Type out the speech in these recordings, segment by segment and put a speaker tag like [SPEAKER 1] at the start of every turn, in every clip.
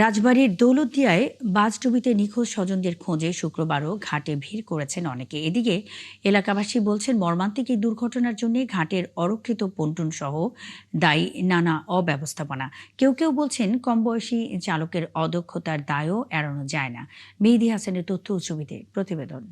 [SPEAKER 1] রাজবাড়ীর দৌলতদিয়ায় বাসডুবিতে নিখোঁজ স্বজনদের খোঁজে শুক্রবারও ঘাটে ভিড় করেছেন অনেকে। এদিকে এলাকাবাসী বলছেন, মর্মান্তিক এই দুর্ঘটনার জন্য ঘাটের অরক্ষিত পন্টুন সহ দায়ী নানা অব্যবস্থাপনা। কেউ কেউ বলছেন, কমবয়সী চালকের অদক্ষতার দায়ও এড়ানো যায় না। মেহেদী হাসানের তথ্য ও ছবিতে প্রতিবেদন।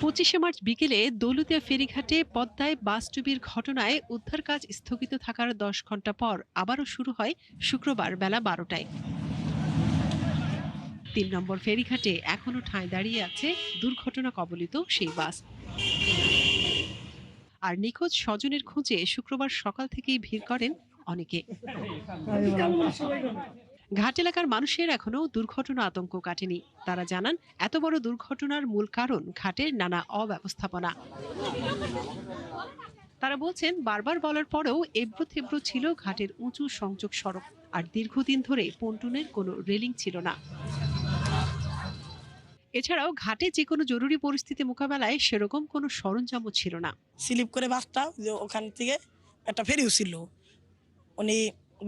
[SPEAKER 2] ২৫শে মার্চ বিকেলে দৌলতদিয়া ফেরিঘাটে পদ্মায় বাসডুবির ঘটনায় উদ্ধার কাজ স্থগিত থাকার ১০ ঘণ্টা পর আবারও শুরু হয় শুক্রবার বেলা ১২টায়। ৩ নম্বর ফেরিঘাটে এখনো ঠাঁই দাঁড়িয়ে আছে দুর্ঘটনা কবলিত সেই বাস। আর নিখোঁজ স্বজনের খোঁজে শুক্রবার সকাল থেকেই ভিড় করেন অনেকে। ঘাট এলাকার মানুষের এখনো দুর্ঘটনা আতঙ্ক কাটেনি। তারা জানান, এত বড় দুর্ঘটনার মূল কারণ ঘাটের নানা অব্যবস্থাপনা। তারা বলছেন, বারবার বলার পরেও এবড়ো থেবড়ো ছিল ঘাটের উঁচু সংযোগ সড়ক, আর দীর্ঘদিন ধরে পন্টুনের কোনো রেলিং ছিল না। এছাড়াও ঘাটে যে কোনো জরুরি পরিস্থিতি মোকাবেলায় সেরকম কোনো সরঞ্জামও ছিল না।
[SPEAKER 3] স্লিপ করে বাসটা ওখান থেকে একটা ফেরিও ছিল, উনি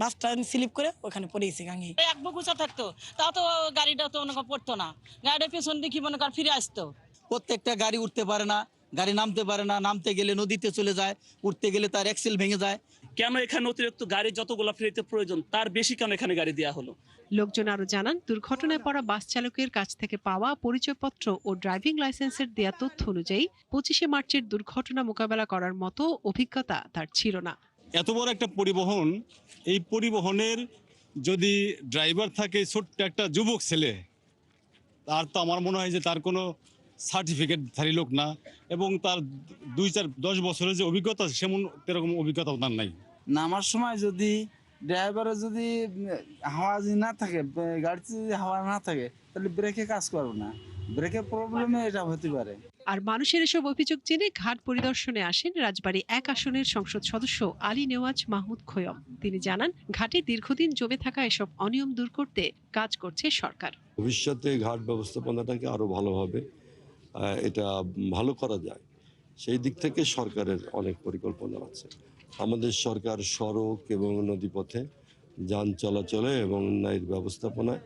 [SPEAKER 3] বাসটা স্লিপ করে ওখানে পড়ে গেছে গাঙে।
[SPEAKER 4] এক বগুচা থাকতো তা তো গাড়িটা তো মনে কর পড়তো না, গাড়িটা পেছন দিকে মনে কর ফিরে আসতো।
[SPEAKER 5] প্রত্যেকটা গাড়ি উঠতে পারে না, গাড়ি নামতে পারে না, নামতে গেলে নদীতে চলে যায়, উঠতে গেলে তার এক্সেল ভেঙে যায়।
[SPEAKER 6] কেন এখানে অতিরিক্ত গাড়ি যতগুলো ফেরিতে প্রয়োজন তার বেশি কেন এখানে গাড়ি দেওয়া হলো?
[SPEAKER 2] লোকজন আরো জানান, দুর্ঘটনায় পড়া বাস চালকের কাছ থেকে পাওয়া পরিচয়পত্র ও ড্রাইভিং লাইসেন্সের দেয়া তথ্য অনুযায়ী ২৫শে মার্চের দুর্ঘটনা মোকাবেলা করার মতো অভিজ্ঞতা তার ছিল না।
[SPEAKER 7] এত বড় একটা পরিবহন, এই পরিবহনের যদি ড্রাইভার থাকে ছোট্ট একটা যুবক ছেলে, তার তো আমার মনে হয় যে তার কোনো সার্টিফিকেটধারী লোক না, এবং তার ২-৪-১০ বছরের যে অভিজ্ঞতা সেমন এরকম অভিজ্ঞতা তার নাই।
[SPEAKER 8] নামার সময় যদি ড্রাইভারের যদি হাওয়া না থাকে, গাড়িতে যদি হাওয়া না থাকে, তাহলে ব্রেকে কাজ করবে না, ব্রেকের প্রবলেমে এটা হতে পারে।
[SPEAKER 2] আর মানুষের এসব অভিযোগ জেনে ঘাট পরিদর্শনে আসেন রাজবাড়ী ১ আসনের সংসদ সদস্য আলী নেওয়াজ মাহমুদ খোয়ম। তিনি জানান, ঘাটে দীর্ঘদিন জমে থাকা এসব অনিয়ম দূর করতে কাজ করছে সরকার।
[SPEAKER 9] ভবিষ্যতে ঘাট ব্যবস্থাপনাটাকে আরো ভালোভাবে এটা ভালো করা যায়, সেই দিক থেকে সরকারের অনেক পরিকল্পনা আছে। আমাদের সরকার সড়ক এবং নদীপথে যান চলাচলে এবং ন্যায়ের ব্যবস্থাপনায়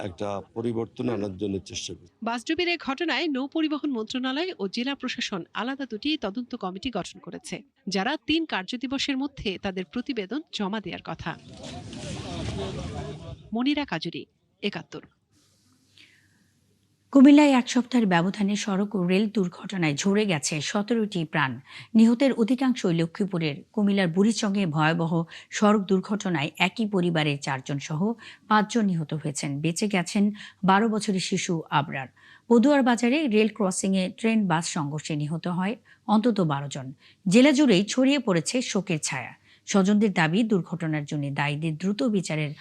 [SPEAKER 9] একটা পরিবর্তন আনার জন্য চেষ্টা করছে।
[SPEAKER 2] বাসডুবির এই ঘটনায় নৌ পরিবহন মন্ত্রণালয় ও জেলা প্রশাসন আলাদা দুটি তদন্ত কমিটি গঠন করেছে, যারা ৩ কার্যদিবসের মধ্যে তাদের প্রতিবেদন জমা দেওয়ার কথা। মনিরা কাজুরি, ৭১।
[SPEAKER 1] কুমিল্লায় এক সপ্তাহের ব্যবধানে সড়ক ও রেল দুর্ঘটনায় ঝরে গেছে ১৭টি প্রাণ। নিহতের অধিকাংশই লক্ষ্মীপুরের। কুমিল্লার বুড়িচংয়ে ভয়াবহ সড়ক দুর্ঘটনায় একই পরিবারের ৪ জন সহ ৫ জন নিহত হয়েছেন। বেঁচে গেছেন ১২ বছরের শিশু আবরার। পদুয়ার বাজারে রেল ক্রসিংয়ে ট্রেন বাস সংঘর্ষে নিহত হয় অন্তত ১২ জন। জেলা জুড়েই ছড়িয়ে পড়েছে শোকের ছায়া। স্বজনদের দাবি, দুর্ঘটনার জন্য দায়ীদের দ্রুত বিচারের